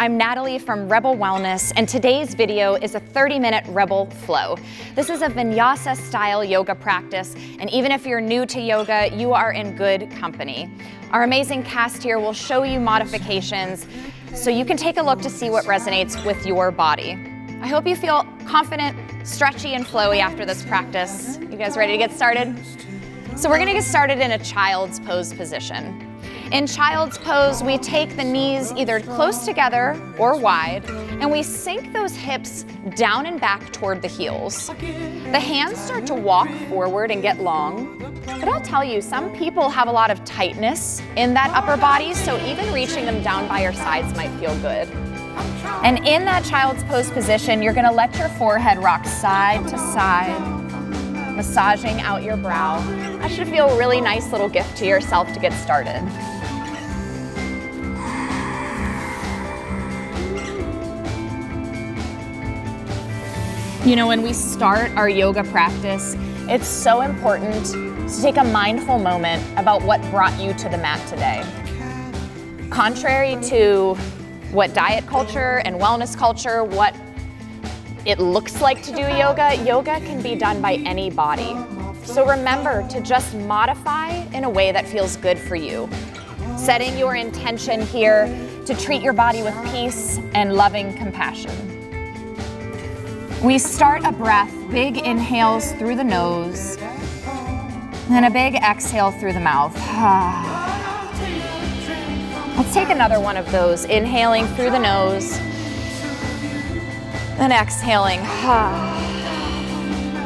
I'm Natalie from Rebel Wellness, and today's video is a 30-minute Rebel Flow. This is a vinyasa style yoga practice, and even if you're new to yoga, you are in good company. Our amazing cast here will show you modifications so you can take a look to see what resonates with your body. I hope you feel confident, stretchy, and flowy after this practice. You guys ready to get started? So we're gonna get started in a child's pose position. In child's pose, we take the knees either close together or wide, and we sink those hips down and back toward the heels. The hands start to walk forward and get long, but I'll tell you, some people have a lot of tightness in that upper body, so even reaching them down by your sides might feel good. And in that child's pose position, you're gonna let your forehead rock side to side, massaging out your brow. That should feel a really nice little gift to yourself to get started. You know, when we start our yoga practice, it's so important to take a mindful moment about what brought you to the mat today. Contrary to what diet culture and wellness culture, what it looks like to do yoga, yoga can be done by any body. So remember to just modify in a way that feels good for you. Setting your intention here to treat your body with peace and loving compassion. We start a breath, big inhales through the nose, and a big exhale through the mouth. Let's take another one of those, inhaling through the nose, and exhaling.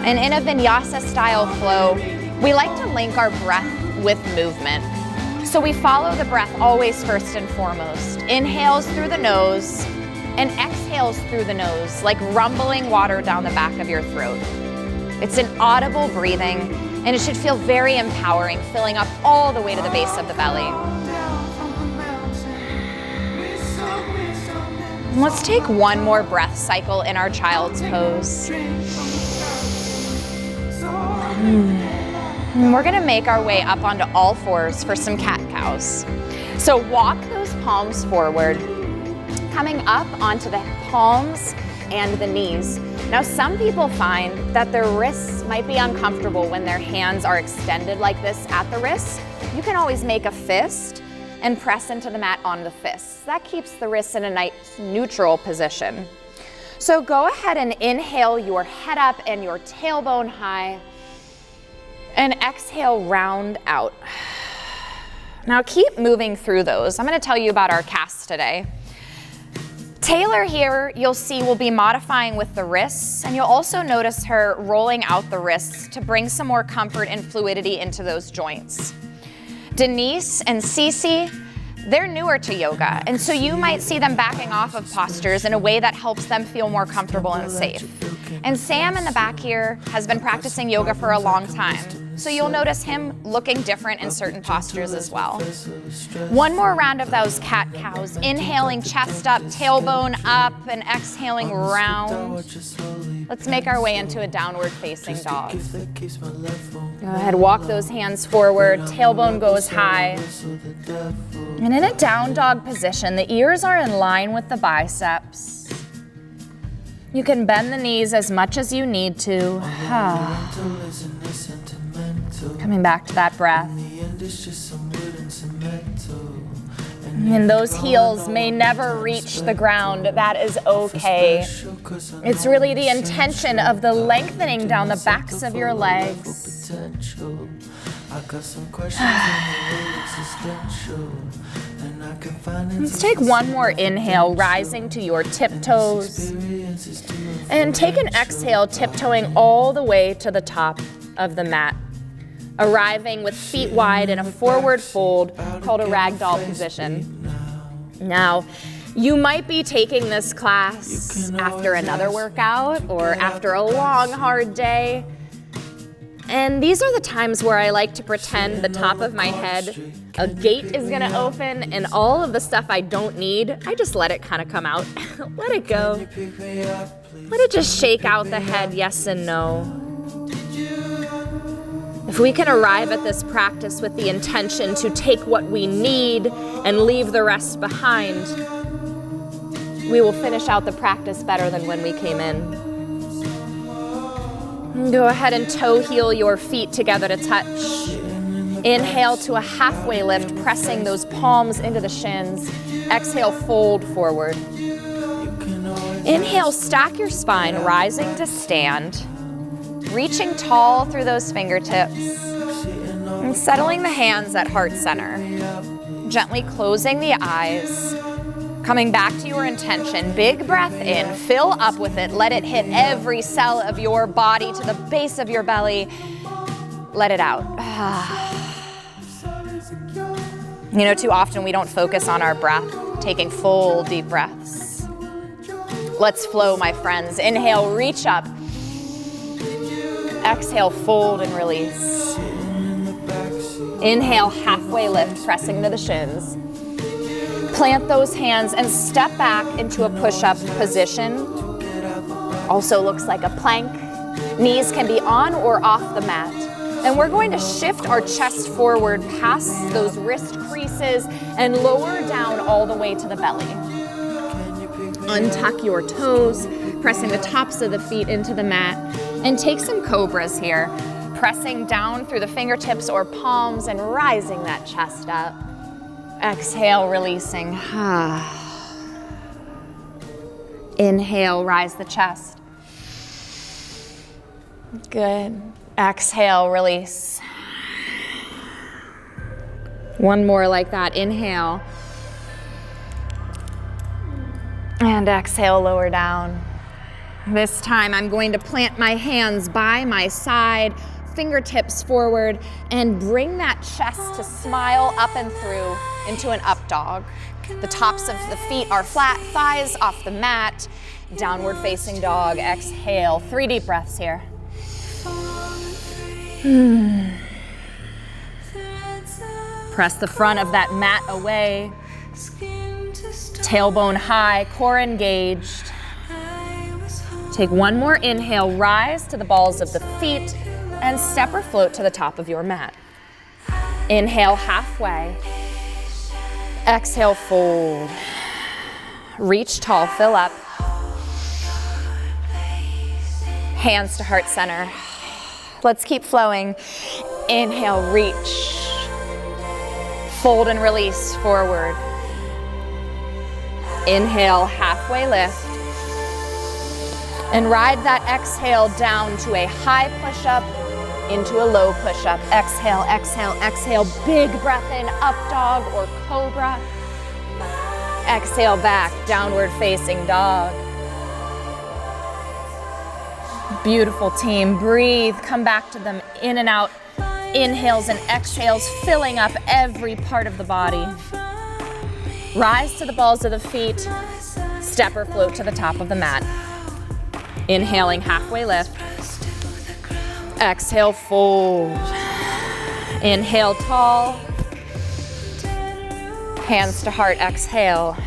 And in a vinyasa style flow, we like to link our breath with movement. So we follow the breath always first and foremost. Inhales through the nose, and exhales through the nose, like rumbling water down the back of your throat. It's an audible breathing, and it should feel very empowering, filling up all the way to the base of the belly. And let's take one more breath cycle in our child's pose. And we're gonna make our way up onto all fours for some cat-cows. So walk those palms forward, coming up onto the palms and the knees. Now, some people find that their wrists might be uncomfortable when their hands are extended like this at the wrists. You can always make a fist and press into the mat on the fists. That keeps the wrists in a nice neutral position. So go ahead and inhale your head up and your tailbone high, and exhale, round out. Now keep moving through those. I'm gonna tell you about our cast today. Taylor here, you'll see, will be modifying with the wrists, and you'll also notice her rolling out the wrists to bring some more comfort and fluidity into those joints. Denise and Cece, they're newer to yoga, and so you might see them backing off of postures in a way that helps them feel more comfortable and safe. And Sam in the back here has been practicing yoga for a long time, so you'll notice him looking different in certain postures as well. One more round of those cat-cows, inhaling chest up, tailbone up, and exhaling round. Let's make our way into a downward facing dog. Go ahead, walk those hands forward, tailbone goes high. And in a down dog position, the ears are in line with the biceps. You can bend the knees as much as you need to. Coming back to that breath. And those heels may never reach the ground. That is okay. It's really the intention of the lengthening down the backs of your legs. Let's take one more inhale, rising to your tiptoes. And take an exhale, tiptoeing all the way to the top of the mat, arriving with feet wide in a forward fold called a ragdoll position. Now, you might be taking this class after another workout or after a long, hard day. And these are the times where I like to pretend the top of my head, a gate is gonna open, and all of the stuff I don't need, I just let it kind of come out. Let it go. Let it just shake out the head, yes and no. If we can arrive at this practice with the intention to take what we need and leave the rest behind, we will finish out the practice better than when we came in. Go ahead and toe heel your feet together to touch. Inhale to a halfway lift, pressing those palms into the shins. Exhale, fold forward. Inhale, stack your spine, rising to stand. Reaching tall through those fingertips. And settling the hands at heart center. Gently closing the eyes. Coming back to your intention. Big breath in, fill up with it. Let it hit every cell of your body to the base of your belly. Let it out. You know, too often we don't focus on our breath, taking full deep breaths. Let's flow, my friends. Inhale, reach up. Exhale, fold and release. Inhale, halfway lift, pressing to the shins. Plant those hands and step back into a push-up position. Also looks like a plank. Knees can be on or off the mat. And we're going to shift our chest forward past those wrist creases and lower down all the way to the belly. Untuck your toes, pressing the tops of the feet into the mat. And take some cobras here, pressing down through the fingertips or palms and rising that chest up. Exhale, releasing. Inhale, rise the chest. Good. Exhale, release. One more like that. Inhale. And exhale, lower down. This time I'm going to plant my hands by my side, fingertips forward, and bring that chest to smile up and through into an up dog. The tops of the feet are flat, thighs off the mat. Downward facing dog. Exhale. 3 deep breaths here. Press the front of that mat away. Tailbone high, core engaged. Take one more inhale, rise to the balls of the feet, and step or float to the top of your mat. Inhale, halfway. Exhale, fold. Reach tall, fill up. Hands to heart center. Let's keep flowing. Inhale, reach. Fold and release forward. Inhale, halfway lift. And ride that exhale down to a high push-up into a low push-up. Exhale, exhale, exhale. Big breath in, up dog or cobra. Exhale back, downward facing dog. Beautiful team. Breathe, come back to them in and out. Inhales and exhales, filling up every part of the body. Rise to the balls of the feet. Step or float to the top of the mat. Inhaling, halfway lift. Exhale, fold. Inhale, tall. Hands to heart, exhale.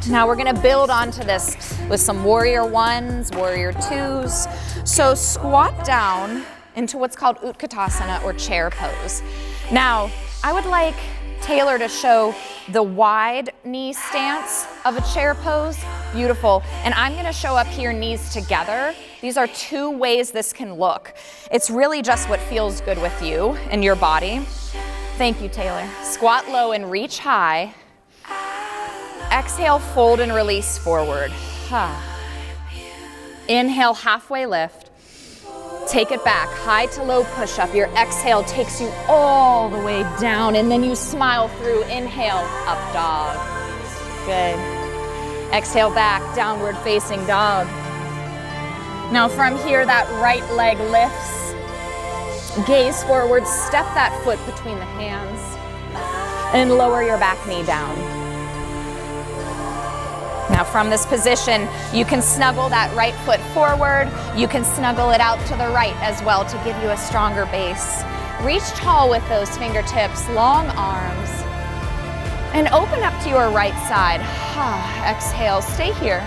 Now we're gonna build onto this with some warrior ones, warrior twos. So squat down into what's called Utkatasana or chair pose. Now, I would like Taylor to show the wide knee stance of a chair pose. Beautiful. And I'm gonna show up here, knees together. These are 2 ways this can look. It's really just what feels good with you and your body. Thank you, Taylor. Squat low and reach high. Exhale, fold and release forward. Inhale, halfway lift. Take it back, high to low push-up. Your exhale takes you all the way down, and then you smile through. Inhale, up dog. Good. Exhale back, downward facing dog. Now from here, that right leg lifts. Gaze forward, step that foot between the hands, and lower your back knee down. Now from this position, you can snuggle that right foot forward. You can snuggle it out to the right as well to give you a stronger base. Reach tall with those fingertips, long arms. And open up to your right side. Exhale, stay here.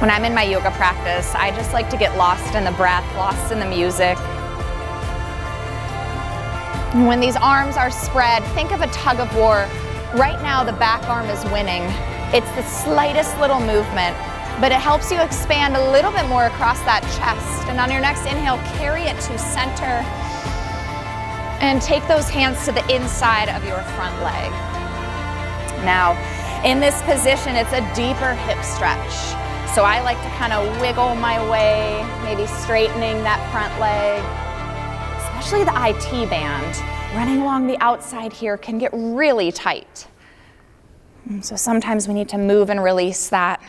When I'm in my yoga practice, I just like to get lost in the breath, lost in the music. When these arms are spread, think of a tug of war Right now, the back arm is winning. It's the slightest little movement, but it helps you expand a little bit more across that chest. And on your next inhale, carry it to center. And take those hands to the inside of your front leg. Now, in this position, it's a deeper hip stretch. So I like to kind of wiggle my way, maybe straightening that front leg. Especially the IT band, running along the outside here can get really tight. So sometimes we need to move and release that.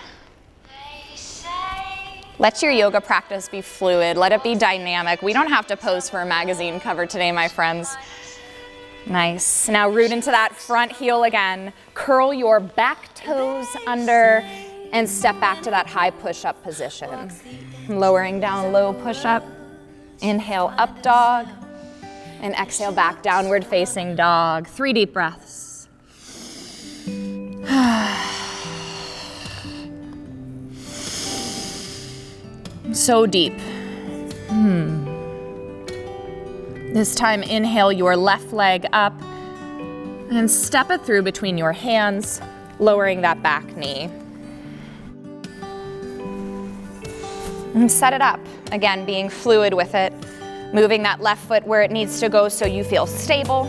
Let your yoga practice be fluid. Let it be dynamic. We don't have to pose for a magazine cover today, my friends. Nice. Now root into that front heel again. Curl your back toes under and step back to that high push-up position. Lowering down, low push-up. Inhale, up dog. And exhale, back, downward facing dog. 3 deep breaths. So deep. This time, inhale your left leg up and step it through between your hands, lowering that back knee. And set it up. Again, being fluid with it, moving that left foot where it needs to go so you feel stable.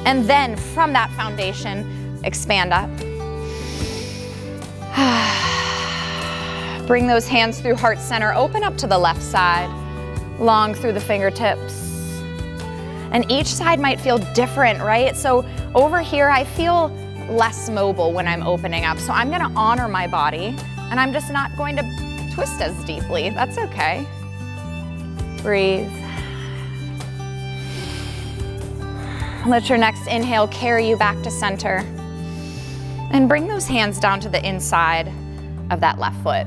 And then from that foundation, expand up. Bring those hands through heart center, open up to the left side, long through the fingertips. And each side might feel different, right? So over here, I feel less mobile when I'm opening up. So I'm gonna honor my body, and I'm just not going to twist as deeply. That's okay. Breathe. Let your next inhale carry you back to center. And bring those hands down to the inside of that left foot.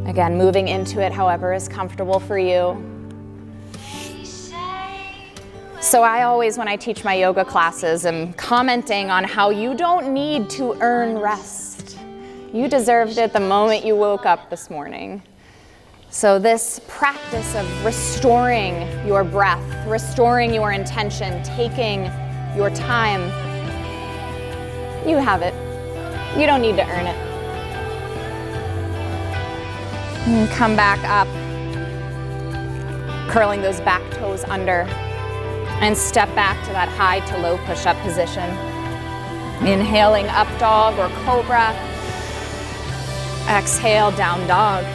Again, moving into it however is comfortable for you. So I always, when I teach my yoga classes, am commenting on how you don't need to earn rest. You deserved it the moment you woke up this morning. So this practice of restoring your breath, restoring your intention, taking your time, you have it. You don't need to earn it. And come back up, curling those back toes under, and step back to that high to low push-up position. Inhaling up dog or cobra. Exhale, down dog.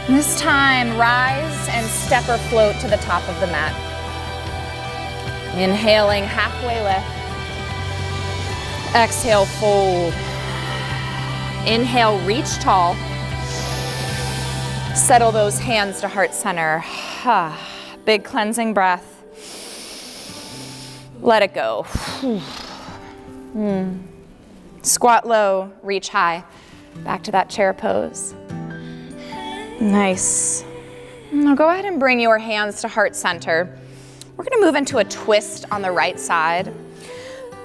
This time, rise and step or float to the top of the mat. Inhaling, halfway lift. Exhale, fold. Inhale, reach tall. Settle those hands to heart center. Big cleansing breath. Let it go. Squat low, reach high. Back to that chair pose. Nice. Now go ahead and bring your hands to heart center. We're gonna move into a twist on the right side.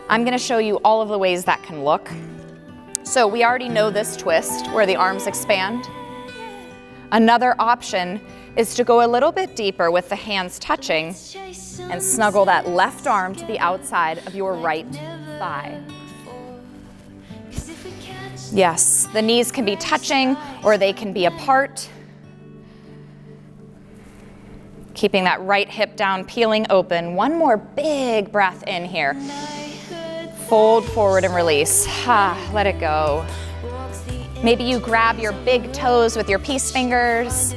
I'm gonna show you all of the ways that can look. So we already know this twist where the arms expand. Another option is to go a little bit deeper with the hands touching and snuggle that left arm to the outside of your right thigh. Yes, the knees can be touching or they can be apart. Keeping that right hip down, peeling open. One more big breath in here. Fold forward and release. Let it go. Maybe you grab your big toes with your peace fingers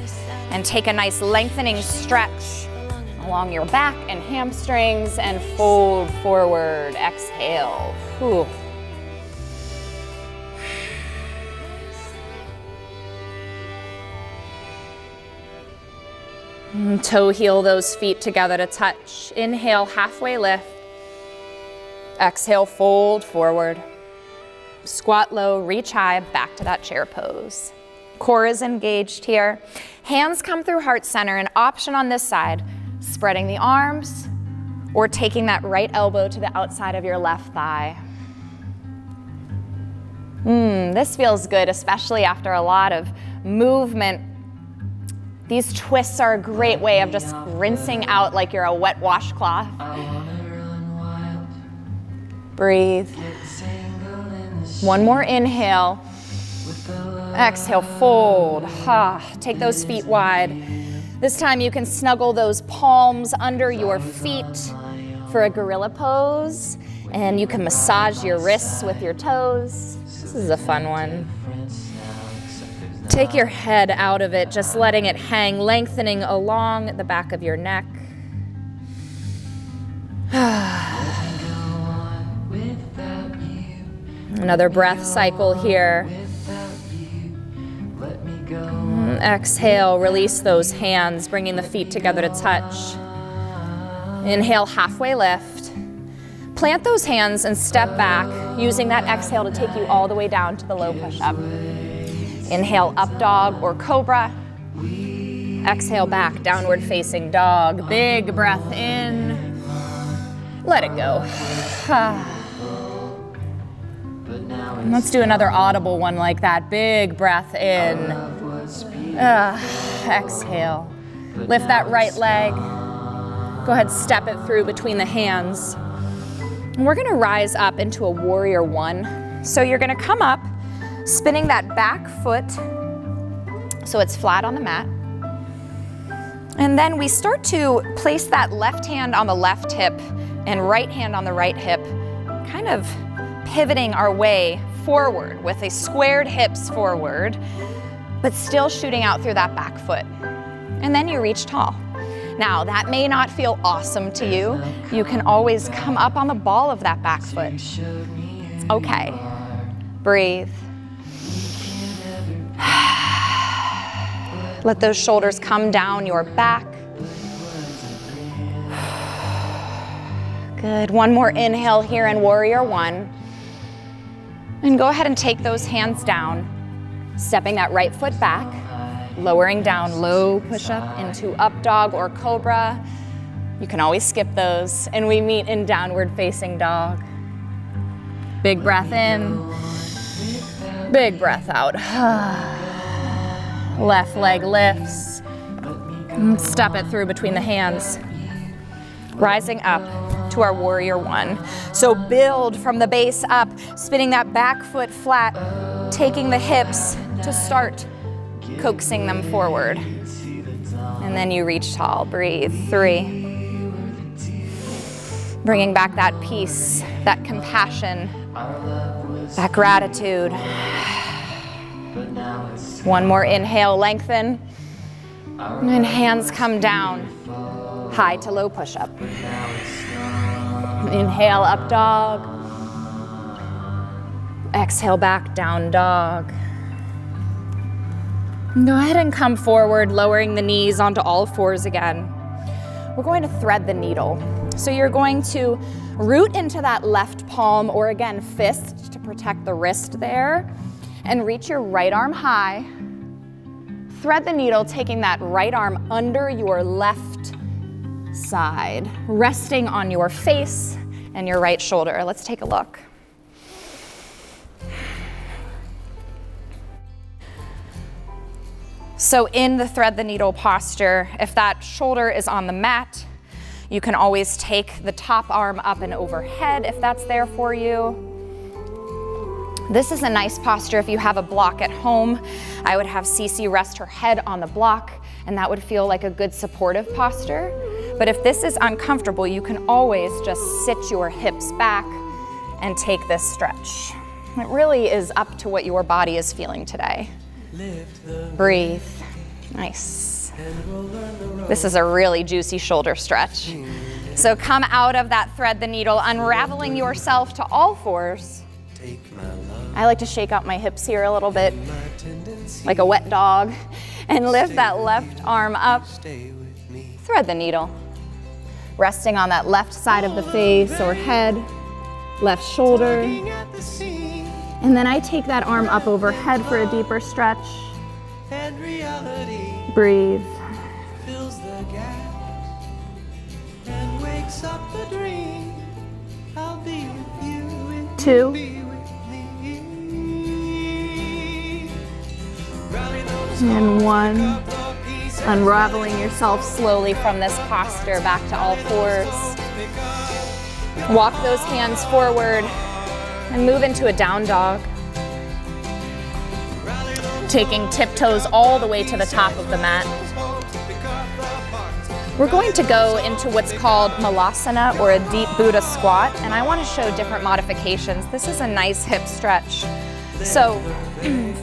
and take a nice lengthening stretch along your back and hamstrings and fold forward. Exhale. Whew. Toe heel those feet together to touch. Inhale, halfway lift. Exhale, fold forward. Squat low, reach high, back to that chair pose. Core is engaged here. Hands come through heart center. An option on this side, spreading the arms or taking that right elbow to the outside of your left thigh. This feels good, especially after a lot of movement. These twists are a great way of just rinsing out like you're a wet washcloth. Breathe. One more inhale. Exhale, fold. Take those feet wide. This time you can snuggle those palms under your feet for a gorilla pose, and you can massage your wrists with your toes. This is a fun one. Take your head out of it, just letting it hang, lengthening along the back of your neck. Another breath cycle here. Exhale, release those hands, bringing the feet together to touch. Inhale, halfway lift. Plant those hands and step back, using that exhale to take you all the way down to the low push-up. Inhale, up dog or cobra. Exhale, back, downward facing dog. Big breath in. Let it go. Let's do another audible one like that. Big breath in. Exhale. Lift that right leg. Go ahead, step it through between the hands. And we're gonna rise up into a warrior one. So you're gonna come up, spinning that back foot so it's flat on the mat. And then we start to place that left hand on the left hip and right hand on the right hip, kind of pivoting our way forward with a squared hips forward, but still shooting out through that back foot. And then you reach tall. Now, that may not feel awesome to you. You can always come up on the ball of that back foot. It's okay. Breathe. Let those shoulders come down your back. Good. One more inhale here in warrior one. And go ahead and take those hands down, stepping that right foot back, lowering down, low push-up into up dog or cobra. You can always skip those, and we meet in downward facing dog. Big breath in, big breath out. Left leg lifts, step it through between the hands. Rising up to our warrior one. So build from the base up, spinning that back foot flat, taking the hips to start coaxing them forward. And then you reach tall. Breathe. 3. Bringing back that peace, that compassion, that gratitude. One more inhale, lengthen. And hands come down, high to low push-up. Inhale, up dog. Exhale, back, down dog. Go ahead and come forward, lowering the knees onto all fours again. We're going to thread the needle. So you're going to root into that left palm, or again, fist to protect the wrist there, and reach your right arm high. Thread the needle, taking that right arm under your left side, resting on your face and your right shoulder. Let's take a look. So in the thread the needle posture, if that shoulder is on the mat, you can always take the top arm up and overhead if that's there for you. This is a nice posture if you have a block at home. I would have Cece rest her head on the block, and that would feel like a good supportive posture. But if this is uncomfortable, you can always just sit your hips back and take this stretch. It really is up to what your body is feeling today. Breathe. Nice. This is a really juicy shoulder stretch. So come out of that thread the needle, unraveling yourself to all fours. I like to shake out my hips here a little bit, like a wet dog, and lift that left arm up. Thread the needle. Resting on that left side of the face or head, left shoulder. And then I take that arm up overhead for a deeper stretch. Breathe. 2. And 1. Unraveling yourself slowly from this posture back to all fours. Walk those hands forward and move into a down dog. Taking tiptoes all the way to the top of the mat. We're going to go into what's called malasana, or a deep Buddha squat, and I want to show different modifications. This is a nice hip stretch. So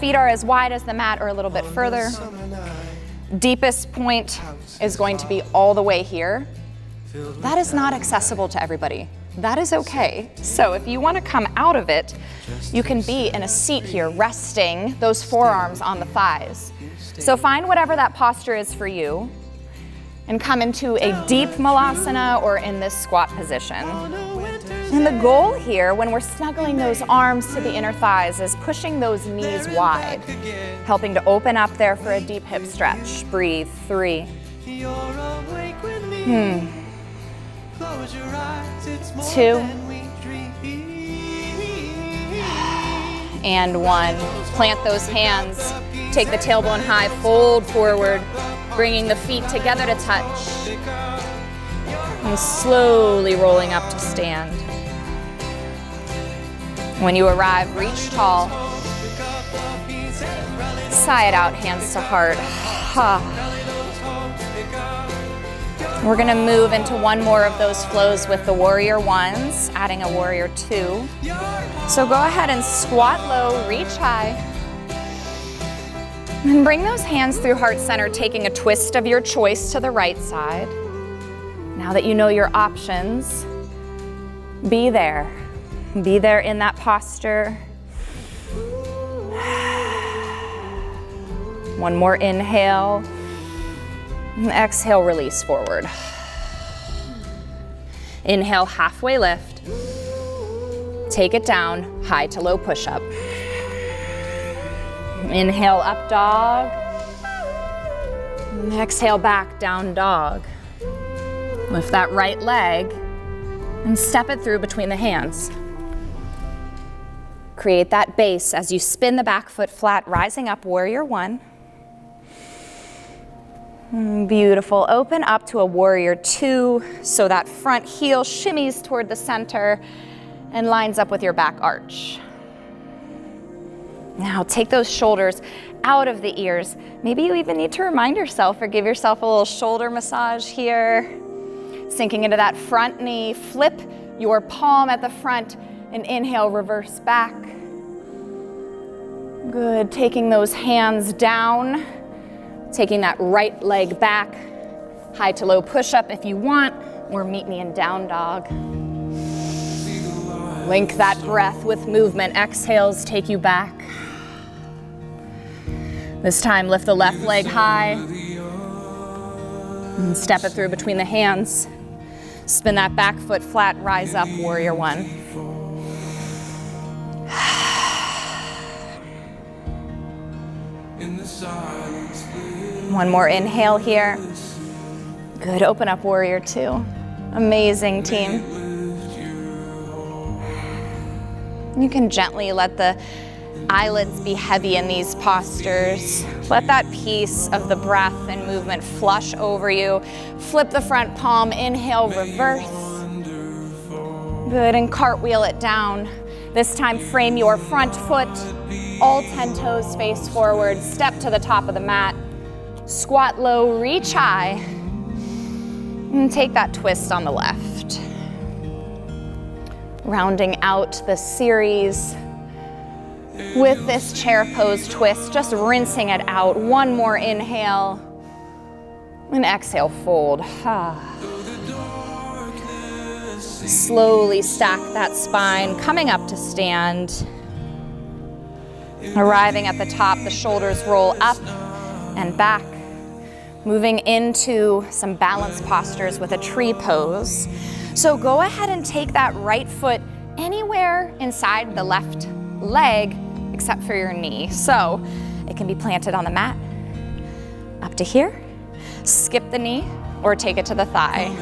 feet are as wide as the mat or a little bit further. Deepest point is going to be all the way here. That is not accessible to everybody. That is okay. So if you want to come out of it, you can be in a seat here, resting those forearms on the thighs. So find whatever that posture is for you and come into a deep malasana or in this squat position. And the goal here, when we're snuggling those arms to the inner thighs, is pushing those knees wide, helping to open up there for a deep hip stretch. Breathe. 3. 2. And 1. Plant those hands. Take the tailbone high, fold forward, bringing the feet together to touch. And slowly rolling up to stand. When you arrive, reach tall. Sigh it out, hands to heart. We're gonna move into one more of those flows with the warrior ones, adding a warrior 2. So go ahead and squat low, reach high. And bring those hands through heart center, taking a twist of your choice to the right side. Now that you know your options, be there. Be there in that posture. One more inhale. And exhale, release forward. Inhale, halfway lift. Take it down, high to low push-up. Inhale, up dog. And exhale, back, down dog. Lift that right leg and step it through between the hands. Create that base as you spin the back foot flat, rising up, warrior 1. Beautiful. Open up to a warrior 2, so that front heel shimmies toward the center and lines up with your back arch. Now take those shoulders out of the ears. Maybe you even need to remind yourself or give yourself a little shoulder massage here. Sinking into that front knee, flip your palm at the front and inhale, reverse back. Good, taking those hands down, taking that right leg back, high to low push-up if you want, or meet me in down dog. Link that breath with movement. Exhales take you back. This time, lift the left leg high and step it through between the hands. Spin that back foot flat, rise up, warrior 1. One more inhale here. Good, open up, warrior 2. Amazing, team. You can gently let the eyelids be heavy in these postures. Let that piece of the breath and movement flush over you. Flip the front palm, inhale, reverse. Good, and cartwheel it down. This time frame your front foot, all 10 toes face forward, step to the top of the mat. Squat low, reach high, and take that twist on the left. Rounding out the series with this chair pose twist, just rinsing it out. One more inhale, and exhale, fold. Slowly stack that spine, coming up to stand. Arriving at the top, the shoulders roll up and back. Moving into some balance postures with a tree pose. So go ahead and take that right foot anywhere inside the left leg except for your knee. So it can be planted on the mat, up to here, skip the knee, or take it to the thigh.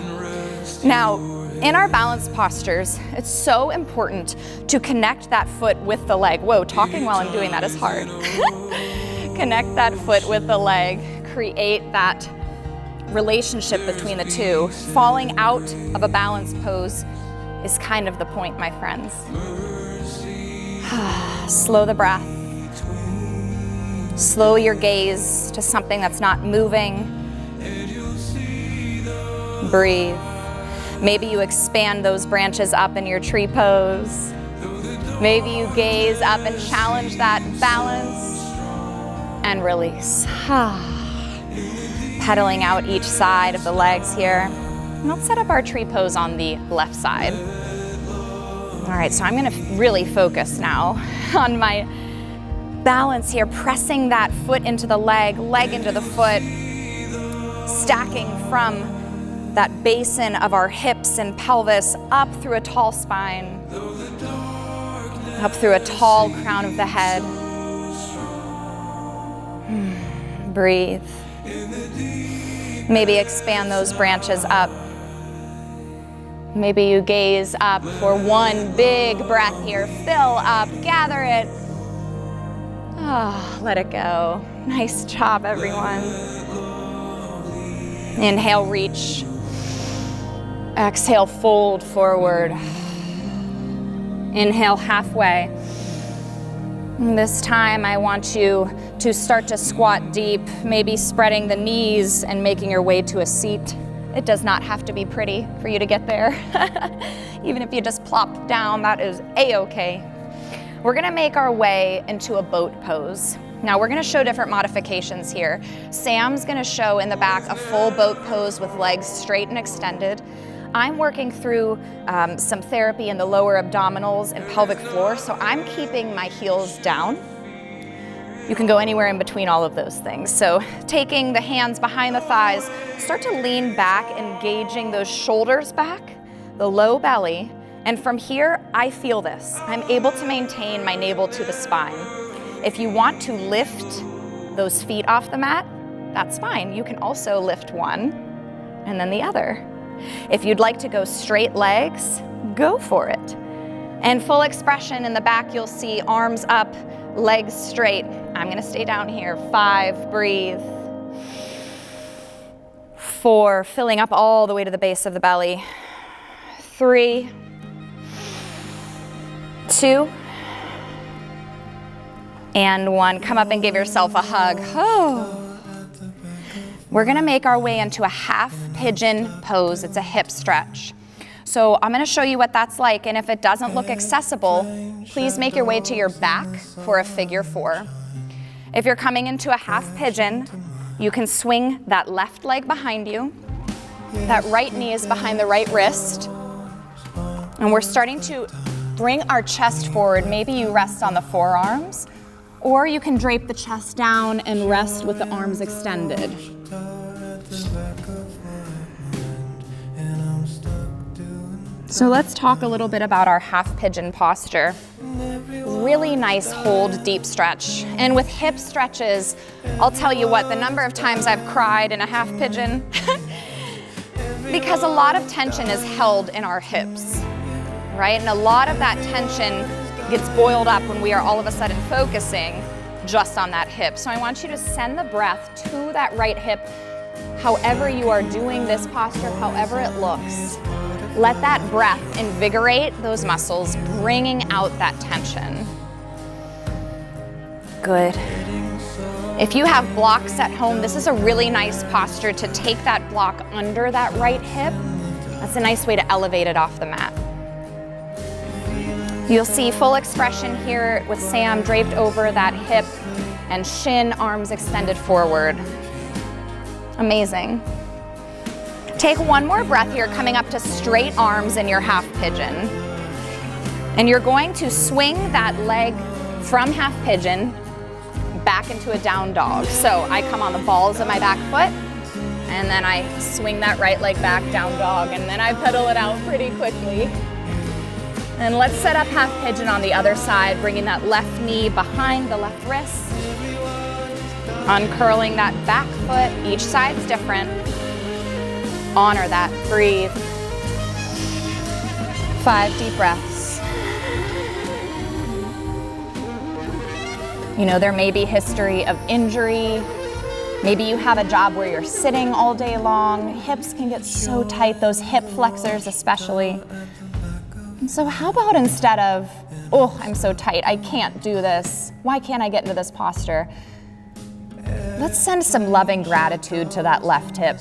Now, in our balance postures, it's so important to connect that foot with the leg. Whoa, talking while I'm doing that is hard. Connect that foot with the leg. Create that relationship between the two. Falling out of a balance pose is kind of the point, my friends. Slow the breath. Slow your gaze to something that's not moving. Breathe. Maybe you expand those branches up in your tree pose. Maybe you gaze up and challenge that balance and release. Pedaling out each side of the legs here. And let's set up our tree pose on the left side. All right, so I'm gonna really focus now on my balance here, pressing that foot into the leg into the foot, stacking from that basin of our hips and pelvis up through a tall spine, up through a tall crown of the head. Breathe. Maybe expand those branches up. Maybe you gaze up for one big breath here. Fill up, gather it. Oh, let it go. Nice job, everyone. Inhale, reach. Exhale, fold forward. Inhale, halfway. And this time I want you to start to squat deep, maybe spreading the knees and making your way to a seat. It does not have to be pretty for you to get there. Even if you just plop down, that is a-okay. We're gonna make our way into a boat pose. Now we're gonna show different modifications here. Sam's gonna show in the back a full boat pose with legs straight and extended. I'm working through some therapy in the lower abdominals and pelvic floor, so I'm keeping my heels down. You can go anywhere in between all of those things. So taking the hands behind the thighs, start to lean back, engaging those shoulders back, the low belly, and from here, I feel this. I'm able to maintain my navel to the spine. If you want to lift those feet off the mat, that's fine. You can also lift one and then the other. If you'd like to go straight legs, go for it. And full expression in the back, you'll see arms up, legs straight. I'm gonna stay down here. 5, breathe. 4, filling up all the way to the base of the belly. 3, 2, and 1. Come up and give yourself a hug. Oh. We're gonna make our way into a half pigeon pose. It's a hip stretch. So I'm gonna show you what that's like, and if it doesn't look accessible, please make your way to your back for a figure 4. If you're coming into a half pigeon, you can swing that left leg behind you. That right knee is behind the right wrist. And we're starting to bring our chest forward. Maybe you rest on the forearms, or you can drape the chest down and rest with the arms extended. So let's talk a little bit about our half pigeon posture. Really nice hold, deep stretch. And with hip stretches, I'll tell you what, the number of times I've cried in a half pigeon, because a lot of tension is held in our hips, right? And a lot of that tension gets boiled up when we are all of a sudden focusing just on that hip. So I want you to send the breath to that right hip, however you are doing this posture, however it looks. Let that breath invigorate those muscles, bringing out that tension. Good. If you have blocks at home, this is a really nice posture to take that block under that right hip. That's a nice way to elevate it off the mat. You'll see full expression here with Sam draped over that hip and shin, arms extended forward. Amazing. Take one more breath here, coming up to straight arms in your half pigeon. And you're going to swing that leg from half pigeon back into a down dog. So I come on the balls of my back foot, and then I swing that right leg back, down dog, and then I pedal it out pretty quickly. And let's set up half pigeon on the other side, bringing that left knee behind the left wrist. Uncurling that back foot, each side's different. Honor that, breathe. 5 deep breaths. You know, there may be history of injury. Maybe you have a job where you're sitting all day long. Hips can get so tight, those hip flexors especially. So how about instead of, oh, I'm so tight, I can't do this, why can't I get into this posture? Let's send some loving gratitude to that left hip.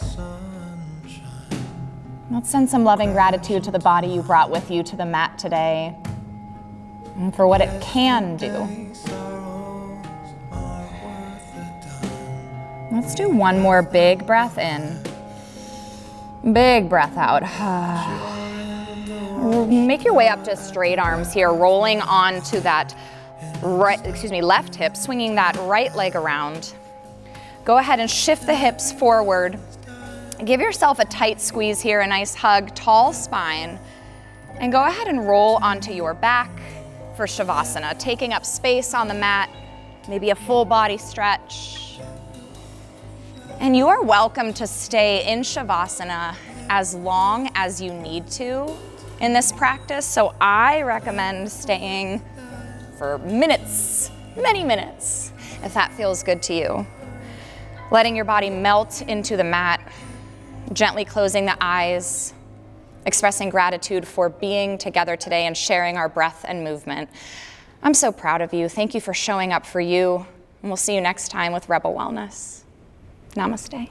Let's send some loving gratitude to the body you brought with you to the mat today and for what it can do. Let's do one more big breath in, big breath out. Make your way up to straight arms here, rolling onto that left hip, swinging that right leg around. Go ahead and shift the hips forward. Give yourself a tight squeeze here, a nice hug, tall spine. And go ahead and roll onto your back for Shavasana, taking up space on the mat, maybe a full body stretch. And you are welcome to stay in Shavasana as long as you need to in this practice. So I recommend staying for minutes, many minutes, if that feels good to you. Letting your body melt into the mat, gently closing the eyes, expressing gratitude for being together today and sharing our breath and movement. I'm so proud of you. Thank you for showing up for you. And we'll see you next time with Rebel Wellness. Namaste.